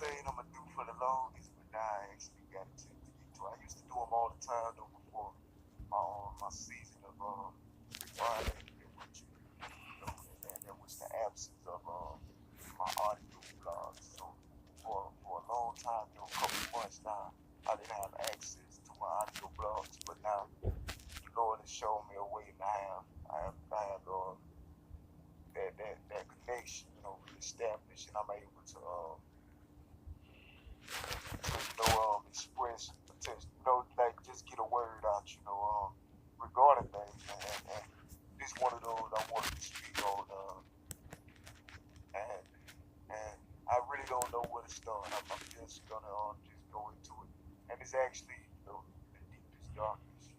saying I'm gonna do for the longest, but now I actually got a chance to get to. I used to do them all the time though before my season of wildlife, which and there was the absence of my audio blogs. So for a long time, a couple of months now, I didn't have access to my audio blogs, but now the Lord has shown me a way, and I have that connection, reestablished, and I'm able to express potential, like just get a word out, regarding things, and this one of those I wanted to speak on, and and I really don't know where to start. I'm just gonna just go into it, and it's actually the deepest darkness,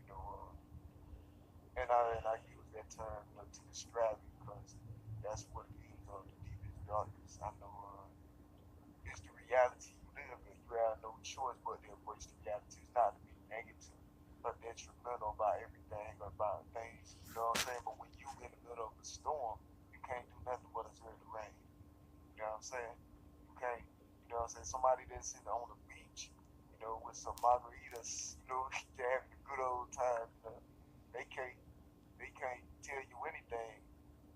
and I use that term to describe it because that's what it is, the deepest darkness. I know it's the reality you live in. You have no choice but to embrace the reality. It's not to be negative or detrimental about everything or about things. You know what I'm saying? But when you in the middle of a storm, you can't do nothing but observe the rain. You know what I'm saying? You can't, somebody that's sitting on the beach, with some margaritas, they're having a good old time, they can't they can't tell you anything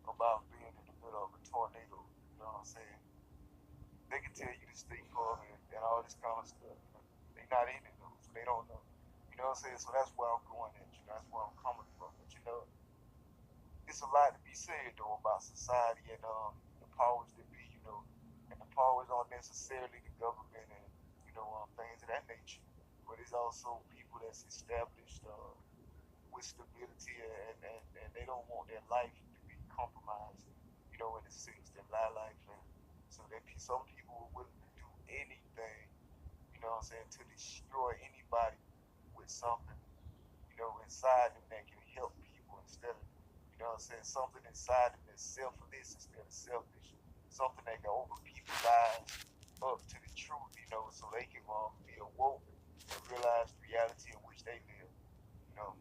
about being in the middle of a tornado. You know what I'm saying? They can tell you to stay calm and all this kind of stuff. They're not in it though, so they don't know. You know what I'm saying? So that's where I'm going at. That's where I'm coming from. But it's a lot to be said though about society and the powers that be. And the powers aren't necessarily the government and things of that nature, but it's also people that's established with stability and they don't want their life to be compromised. In a sense, their life, and so that some people are willing to do anything. You know what I'm saying, to destroy anybody with something inside them that can help people instead of, something inside them that's selfless instead of selfish. Something that can open people's eyes up to the truth, so they can be awoke and realize the reality in which they live. You know,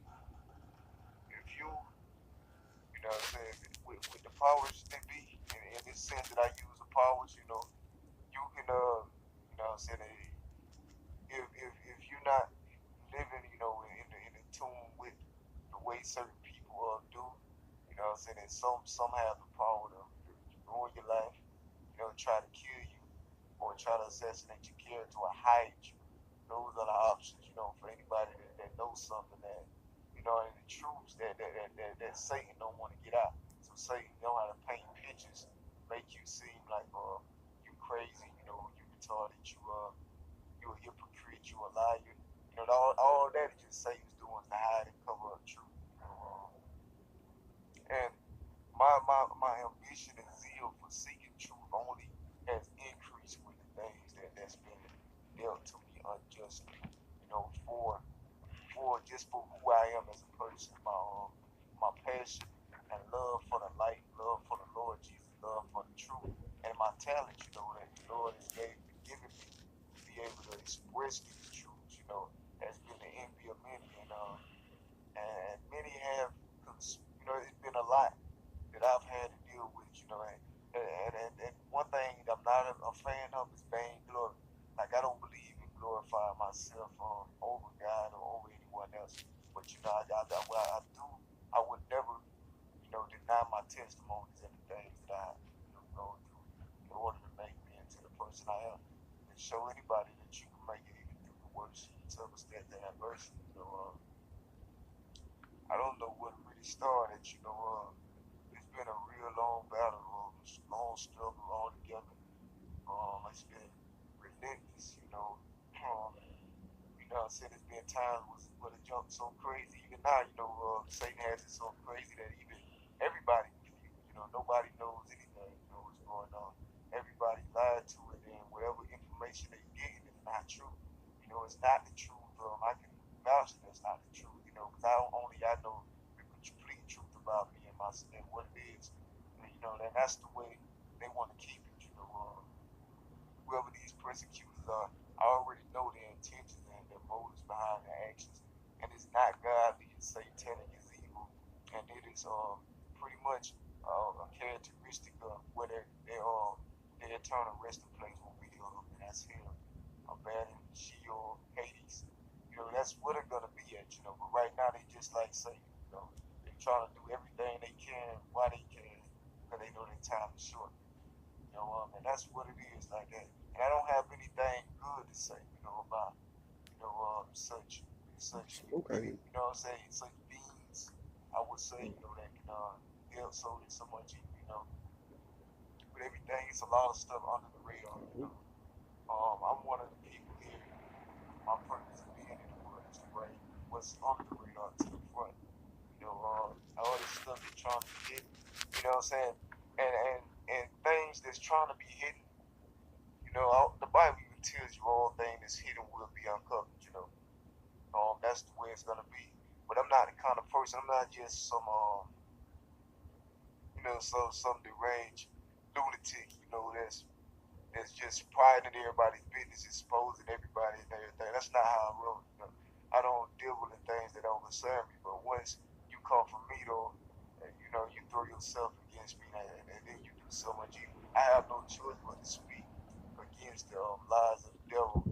if you know what I'm saying, with the powers that be, in this sense that I use the powers, you can, what I'm saying, if you're not living, in tune with the way certain people do, what I'm saying, and some have the power to ruin your life, try to kill you or try to assassinate your character or hide you. Those are the options, for anybody that knows something that, and the truths that Satan don't want to get out. So Satan know how to paint pictures, make you seem like you crazy, you retarded, you a hypocrite, you a liar. All that is just Satan's doing to hide and cover up truth. And my ambition and zeal for seeking truth only has increased with the things that's been dealt to me unjustly. For just for who I am as a person, my passion and love for the light, love for the Lord Jesus, love for the truth, and my talent, that the Lord has given me to be able to express these truths, has been the envy of many, and many have, because it's been a lot that I've had to deal with, and one thing I'm not a fan of is vain glory. Like I don't believe in glorifying myself over God or over anyone else. But what I do, I would never, deny my testimonies and the things that I, go through in order to make me into the person I am, and show anybody that you can make it even through the worst circumstance and adversity. I don't know what really started. It's been a real long battle, long struggle altogether. It's been relentless, I said it's been times where the junk so crazy. Even now, Satan has it so crazy that even everybody confused. Nobody knows anything. What's going on. Everybody lied to it, and whatever information they're getting is not true. It's not the truth. I can vouch that it's not the truth. Because I know the complete truth about me and what it is. And that's the way they want to keep it. Whoever these persecutors are, I already know their intentions and their motives behind their actions. And it's not godly, it's satanic, it's evil. And it is pretty much a characteristic of where their eternal resting place will be in that's hell. Abandon, Sheol, Hades. That's where they're gonna be at. But right now they just like Satan. They trying to do everything they can while they can, because they know their time is short. And that's what it is like that. And I don't have anything good to say, about, such Okay. what I'm saying, such beings, I would say, that can help so in so much, but everything is a lot of stuff under the radar. Mhm. I'm one of the people here. My purpose of being in the world is to bring what's under the radar to the front. All this stuff that's trying to be hidden. What I'm saying? And things that's trying to be hidden, the Bible even tells you all things that's hidden will be uncovered. That's the way it's gonna be. But I'm not the kind of person. I'm not just some deranged lunatic, that's just prying into everybody's business, exposing everybody and everything. That's not how I roll. I don't deal with the things that don't concern me. But once you come from me, though, and you throw yourself against me, and then you do so much evil. I have no choice but to speak against the lies of the devil.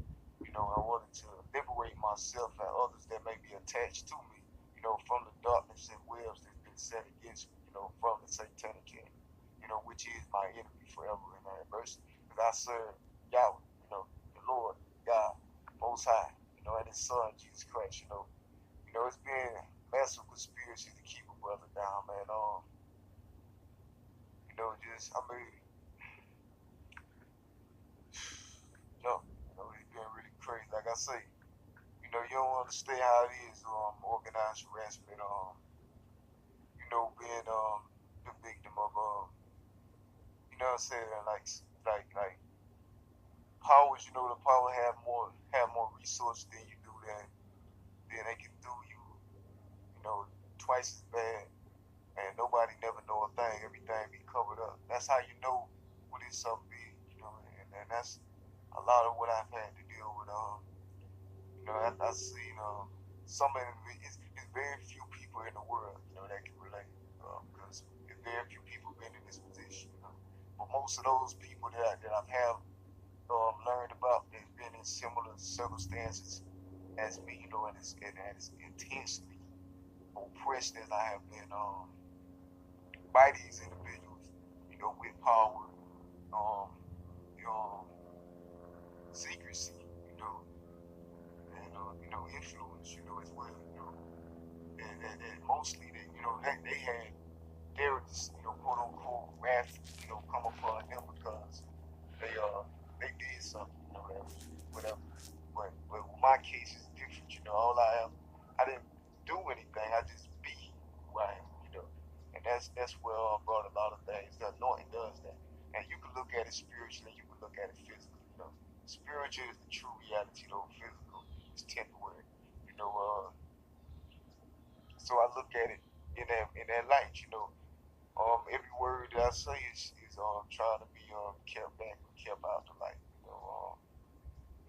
I wanted to liberate myself and others that may be attached to me, from the darkness and webs that's been set against me, from the satanic camp, which is my enemy forever and adversity. Because I serve Yahweh, the Lord, God, Most High, and His Son, Jesus Christ. It's been massive conspiracy to keep a brother down, man. I mean, it's been really crazy. Like I say, you don't understand how it is, organized harassment, being the victim of what I'm saying, like powers, the power have more resources than you do, then they can do you, twice as bad, and nobody never know a thing. Everything be covered up. That's how you know what is something big, and that's a lot of what I've had to deal with. I seen some of it's very few people in the world, that can relate, because it's very few people been in this position. But most of those people that I've have learned about that's been in similar circumstances as me, and as intensely oppressed as I have been by these individuals, with power, um, um, secrecy, and influence, as well. And mostly they had their quote unquote wrath, come upon them because they did something, whatever. But my case is different. All I didn't do anything. I just be who I am. And that's where I brought a lot of things. The anointing does that. And you can look at it spiritually, you can look at it physically. Spiritual is the true reality, though physical is temporary. You know, uh, so I look at it in that light. Every word that I say is trying to be kept back or kept out the light.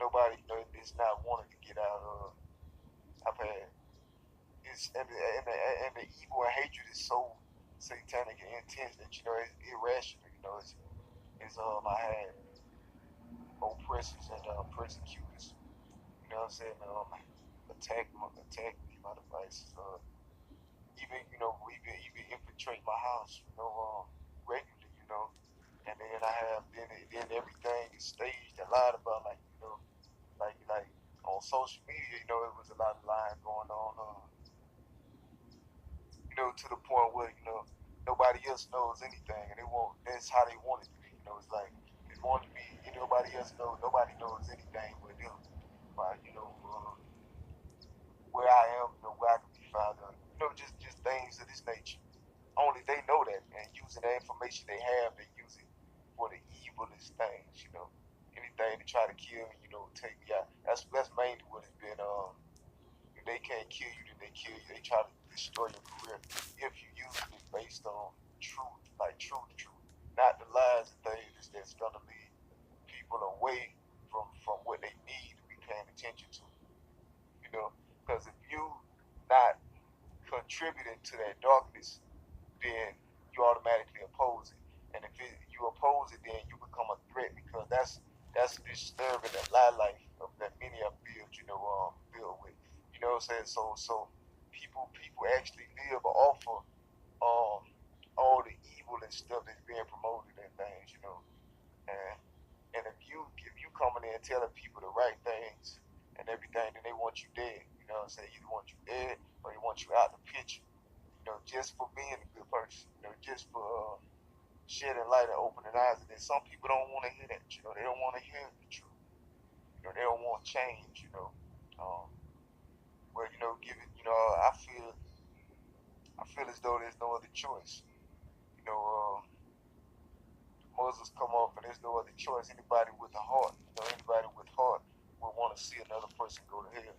Nobody is not wanting to get out of. I've had it's and the evil and hatred is so satanic and intense that it's irrational. I had oppressors and persecutors. What I'm saying? Attack me, my devices. Even infiltrate my house. Regularly. And then then everything is staged and lied about, like on social media. It was a lot of lying going on. To the point where nobody else knows anything, and they want that's how they want it to be. It's like they want to be. Nobody else knows. Nobody knows anything but them. But where I am, where I can be found. Just things of this nature. Only they know that, and using the information they have, they use it for the evilest things. Anything to try to kill me, take me out. That's mainly what it's been. If they can't kill you, then they kill you. They try to destroy your career if you use it based on truth, like truth, not the lies and things that's gonna lead people away from what they need to be paying attention to. Because if you not contributing to that darkness, then you automatically oppose it. And if you oppose it, then you become a threat because that's that's disturbing the life of that many are built, built with. You know what I'm saying? So people actually live off of um all the evil and stuff that's being promoted and things, And and if you coming in telling people the right things and everything, then they want you dead. You know what I'm saying? Either want you dead or they want you out the picture. Just for being a good person. Just for shedding light and opening eyes. And then some people don't want to hear that. They don't want to hear the truth. They don't want change. Um, well, give it. I feel as though there's no other choice. You know, Muslims come off and there's no other choice. Anybody with a heart, anybody with heart will want to see another person go to hell.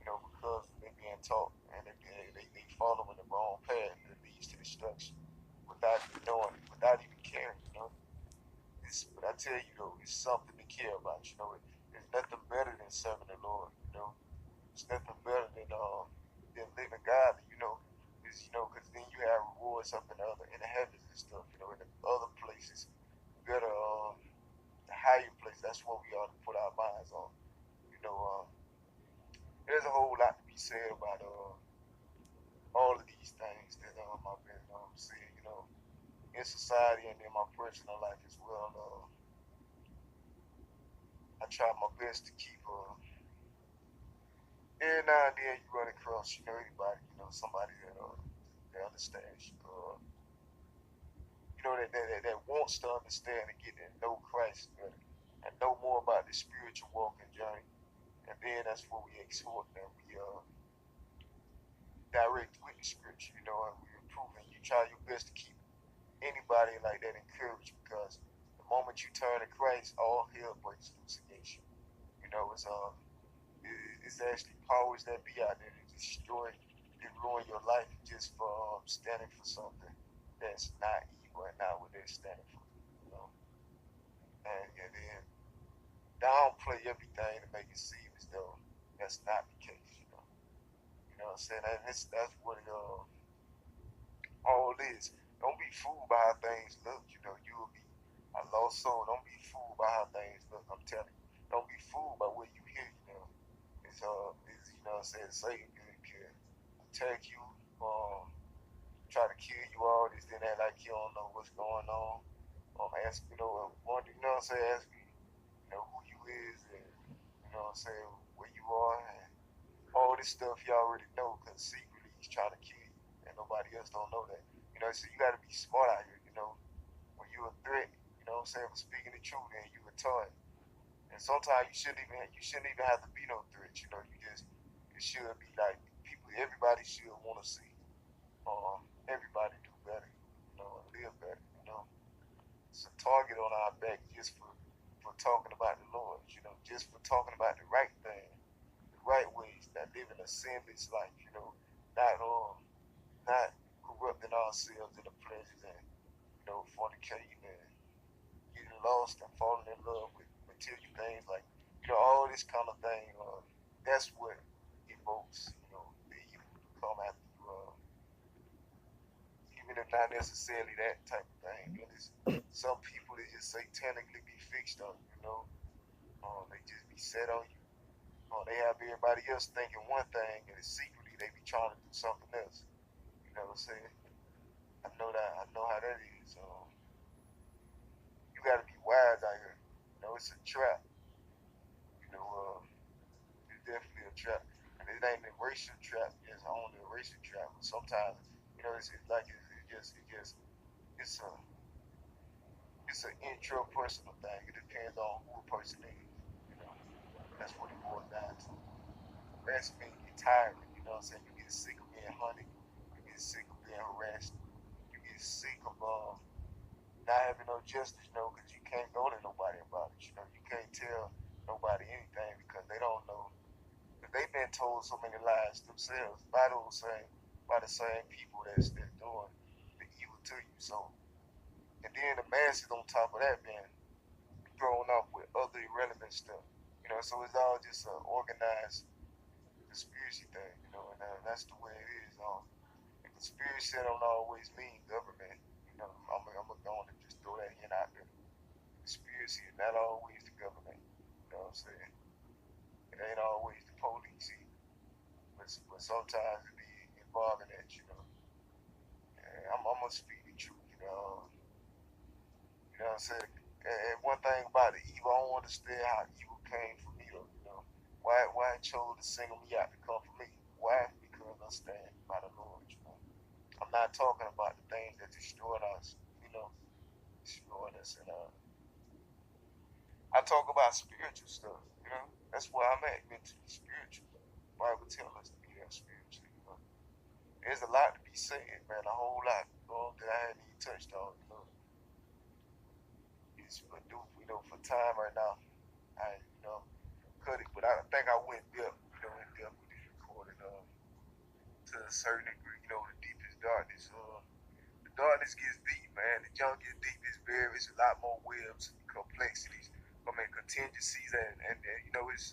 Because they're being taught and they following the wrong path that leads to destruction without even knowing, without even caring. But I tell you though, it's something to care about. There's nothing better than serving the Lord. It's nothing better than living godly. Because then you have rewards up in the heavens and stuff. In the other places, better the higher place. That's what we ought to put our minds on. You know, there's a whole lot to be said about all of these things that I've been seeing. In society and in my personal life as well. I try my best to keep every now and then you run across anybody somebody that understands you that wants to understand and get to know Christ better and know more about the spiritual walk and journey. And then that's what we exhort them. We direct with the scripture, and we improve. And you try your best to keep anybody like that encouraged, because the moment you turn to Christ, all hell breaks loose against you. It's actually powers that be out there to destroy and ruin your life just for standing for something that's not evil and not what they're standing for. You know, and then downplay everything to make it seem as though that's not the case. What I'm saying? And that's what it all is. Don't be fooled by how things look. You'll be a lost soul. Don't be fooled by how things look. I'm telling you. Don't be fooled by what you hear. It's what I'm saying, Satan can attack you, try to kill you, all this, then that, like you don't know what's going on. Ask wonder, what I'm saying, ask me, who you is, and what I'm saying, where you are, and all this stuff you already know, because secretly he's trying to kill you, and nobody else don't know that. So you got to be smart out here. When you're a threat, what I'm saying, for speaking the truth, and you a target. And sometimes you shouldn't even have to be no threat. It should be like people, everybody should want to see everybody do better, live better. It's a target on our back just for talking about the Lord, just for talking about the right thing, the right ways, that living a sinless life, not corrupting ourselves in the pleasures and fornicating and getting lost and falling in love with material things, like all this kind of thing. That's what evokes the evil to come after you, even if not necessarily that type of thing. Some people, they just satanically be fixed on you. They just be set on you. They have everybody else thinking one thing, and secretly they be trying to do something else. You know what I'm saying? I know that. I know how that is. You got to be wise out here. It's a trap. You know, uh, it's definitely a trap, and it ain't a racial trap. It's only a racial trap. But sometimes, it's like it's a it's an intrapersonal thing. It depends on who a person is. You know, that's what it boils down to. Rest means get tired. You know what I'm saying? You get sick of being hunted. You get sick of being harassed. You get sick of not having no justice, because you can't go to nobody about it. You can't tell nobody anything because they don't know. Because they've been told so many lies themselves by the same people that's doing the evil to you. So, and then the masses on top of that being thrown off with other irrelevant stuff. So it's all just an organized conspiracy thing. And that's the way it is. And conspiracy don't always mean government. I'm gonna go on and just throw that in out there. Conspiracy is not always the government. what I'm saying? It ain't always the police, but sometimes it be involving that, you know. And I'm gonna speak the truth, you know. You know what I'm saying? And one thing about the evil, I don't understand how evil came from me though, you know. Why it chose to single me out to come for me? Why? Because I stand by the Lord, you know. I'm not talking about the things that destroyed us, you know, destroyed us. And I talk about spiritual stuff, you know. That's where I'm at, mentally spiritual. The Bible tells us to be that spiritually, you know. There's a lot to be said, man, a whole lot, you know, that I hadn't even touched on, you know. It's but do, you know, for time right now, I, you know, cut it, but I think I went deep, you know, in depth with this recording, to a certain degree, you know, the deepest darkness, the darkness gets deep, man. The junk gets deep. It's a lot more webs and complexities. I mean, contingencies and you know, it's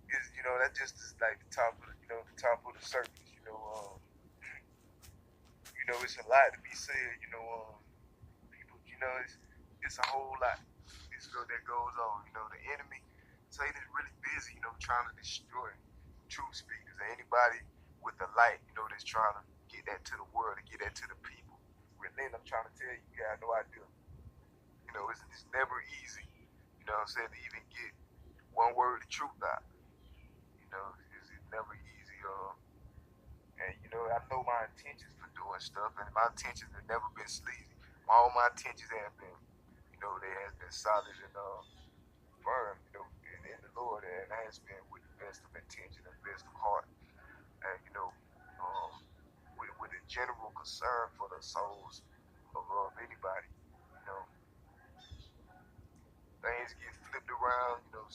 you know, that just is like the top of the, you know, the top of the surface. You know, it's a lot to be said. You know, people, you know, it's a whole lot. It's stuff that goes on. You know, the enemy, Satan is really busy. You know, trying to destroy truth speakers and anybody with the light. You know, that's trying to get that to the world and get that to the people. Then I'm trying to tell you, you got no idea. You know, it's never easy, you know what I'm saying, to even get one word of truth out. You know, it's never easy. And, you know, I know my intentions for doing stuff, and my intentions have never been sleazy. All my intentions have been, you know, they have been solid and firm, you know, in the Lord, and it has been with the best of intention and best of heart. And, you know, with a general concern for the souls of anybody, you know, things get flipped around, you know,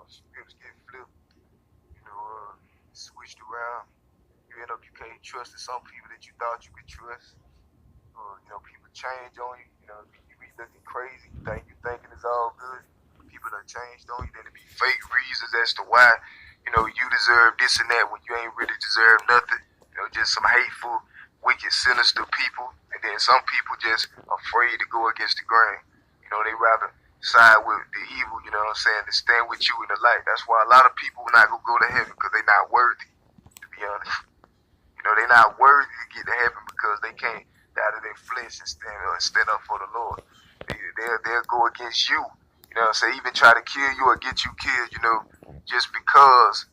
scripts get flipped, you know, switched around. You end up, you can't trust some people that you thought you could trust. You know, people change on you. You know, you be looking crazy. You thinking it's all good. People done changed on you. Then it be fake reasons as to why, you know, you deserve this and that when you ain't really deserve nothing. You know, just some hateful, wicked, sinister people. And then some people just afraid to go against the grain. You know, they rather side with the evil, you know what I'm saying, to stand with you in the light. That's why a lot of people not gonna go to heaven because they not worthy, to be honest. You know, they not worthy to get to heaven because they can't die to their flesh and stand up for the Lord. They'll go against you. You know what I'm saying? Even try to kill you or get you killed, you know, just because,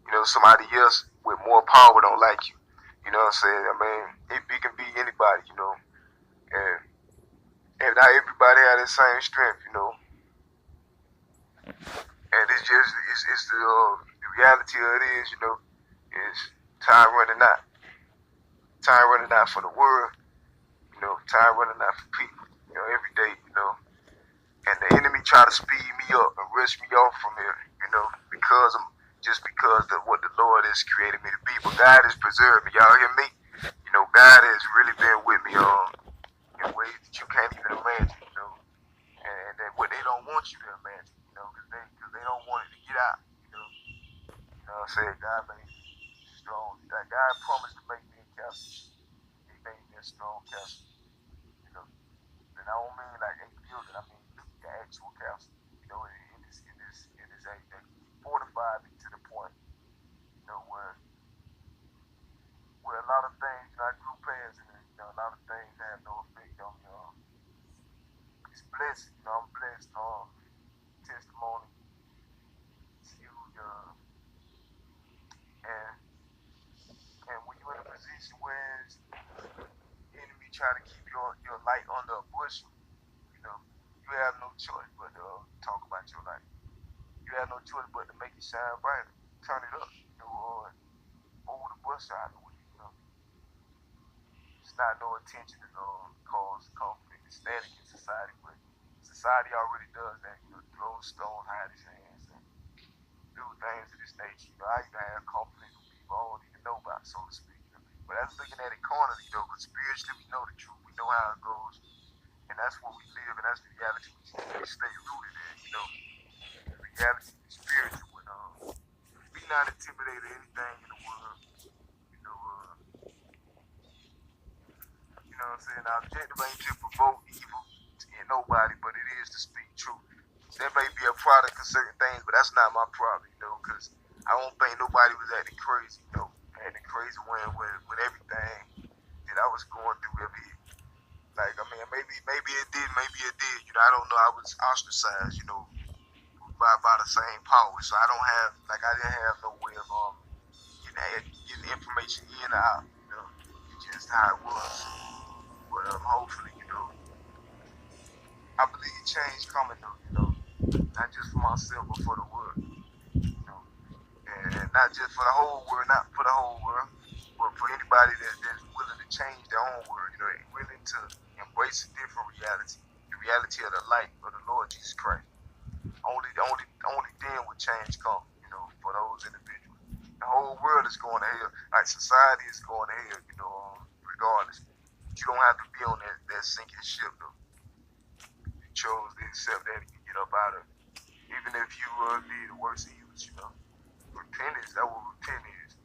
you know, somebody else with more power don't like you. You know what I'm saying? I mean, it can be anybody, you know. And not everybody has the same strength, you know. And it's the reality of it is, you know, is time running out. Time running out for the world, you know, time running out for people, you know, every day, you know. And the enemy try to speed me up and rush me off from here, you know, because of what the Lord has created me to be. But God is preserving. Y'all hear me? You know, God has really been with me in ways that you can't even imagine, you know. And that what they don't want you to imagine, you know, because they don't want it to get out, you know. You know what I'm saying? God made me strong. God promised to make me a castle. He made me a strong castle, you know. And I don't mean like a building. I mean the actual castle. You know, in this age, they fortified me to the point, you know, where a lot of things, you know, I grew past and you know, a lot of things have no effect on me. It's blessed, you know, I'm blessed. Testimony is huge. And when you're in a position where the enemy try to keep your light under a bushel, you know, you have no choice but to talk about your life. You have no choice but to make it shine brighter, turn it up, you know, or over the bush out of the way, you know. It's not no intention to cause conflict and static in society, but society already does that, you know, throw stones, hide his hands, and do things of this nature. You know, I even have conflict with people I don't even know about, so to speak. You know? But that's looking at it cornerly, you know, because spiritually we know the truth, we know how it goes, and that's what we live, and that's the reality we stay rooted in, you know. The reality is spiritual, and be not intimidated of anything in the world, you know. You know what I'm saying? Our objective ain't to provoke evil in nobody, but it is to speak truth. That may be a product of certain things, but that's not my problem, because I don't think nobody was acting crazy, acting crazy when everything that I was going through ever hit. Like, I mean, maybe it did, I don't know. I was ostracized, by the same power, so I didn't have no way of getting information in or out, It's just how it was. But hopefully, I believe change coming though, not just for myself, but for the world, and not just for the whole world, not for the whole world, but for anybody that's willing to change their own world, willing to embrace a different reality, the reality of the light of the Lord Jesus Christ. Only then will change come, for those individuals. The whole world is going to hell, like society is going to hell, regardless. But you don't have to be on that sinking ship though. You chose to accept that and you get up out of it. Even if you did the worst evils, repentance, that's what repent is.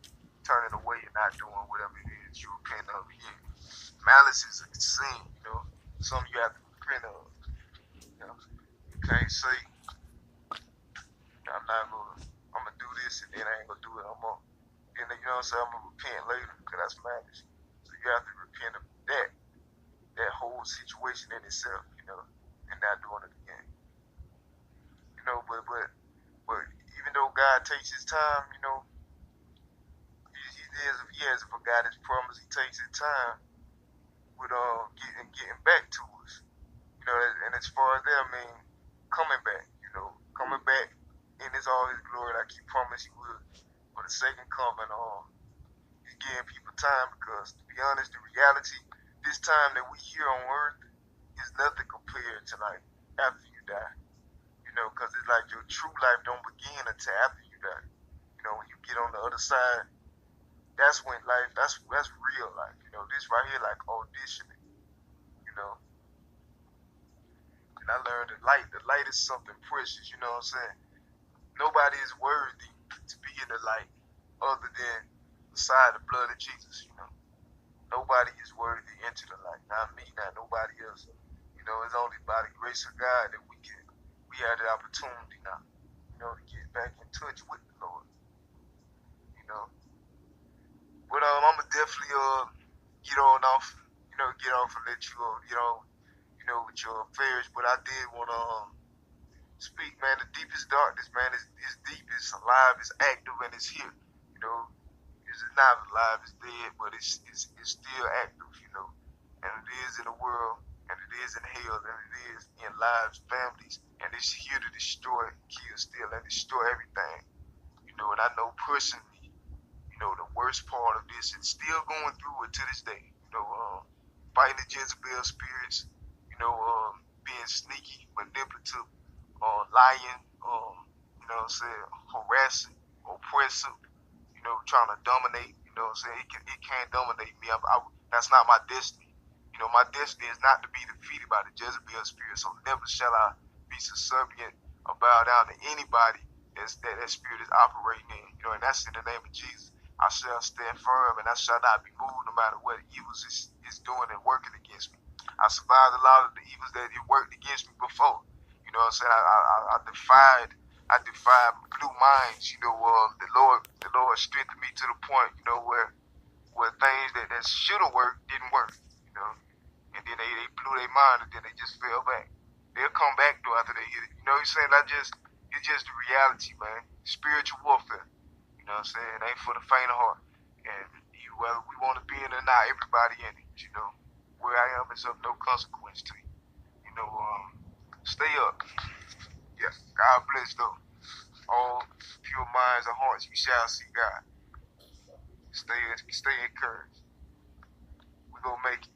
Turning away and not doing whatever it is you repent of. Yeah. Malice is a sin, something you have to repent of. You can't say, I'm gonna do this and then I ain't gonna do it no more. Then I'm gonna repent later, because that's malice. So you have to repent of that whole situation in itself, and not doing it again. But even though God takes his time, he hasn't forgot his promise. He takes his time with getting back to us. And as far as that, I mean, coming back, in all his glory, like he promised he would. For the second coming, he's giving people time, because to be honest, the reality, this time that we here on earth is nothing compared to like after you die. Because it's like your true life don't begin until after you die. When you get on the other side, that's when life, that's real life. This right here like auditioning, And I learned the light is something precious, you know what I'm saying? Nobody is worthy to be in the light other than beside the blood of Jesus, Nobody is worthy to enter the light. Not me, not nobody else. It's only by the grace of God that we have the opportunity now, to get back in touch with the Lord, But I'ma definitely get off and let you get on, with your affairs. But I did wanna speak, man. The deepest darkness, man, is deep, it's alive, it's active, and it's here. It's not alive, it's dead, but it's still active, And it is in the world, and it is in hell, and it is in lives, families, and it's here to destroy, kill, steal, and destroy everything. And I know personally, the worst part of this, and still going through it to this day, fighting the Jezebel spirits, being sneaky, manipulative, lying, harassing, oppressive, trying to dominate, it can't dominate me. That's not my destiny. My destiny is not to be defeated by the Jezebel spirit, so never shall I be subservient or bow down to anybody that spirit is operating in, and that's in the name of Jesus. I shall stand firm, and I shall not be moved no matter what evils is doing and working against me. I survived a lot of the evils that it worked against me before. You know what I'm saying? I defied blue minds. The Lord strengthened me to the point, where things that should have worked didn't work. And then they blew their mind, and then they just fell back. They'll come back though after they hit it. You know what I'm saying? It's just the reality, man. Spiritual warfare. You know what I'm saying? It ain't for the faint of heart. And whether we want to be in it or not, everybody in it. Where I am is of no consequence to you. Stay up. Yeah. God bless though. All pure minds and hearts, you shall see God. Stay encouraged. We're gonna make it.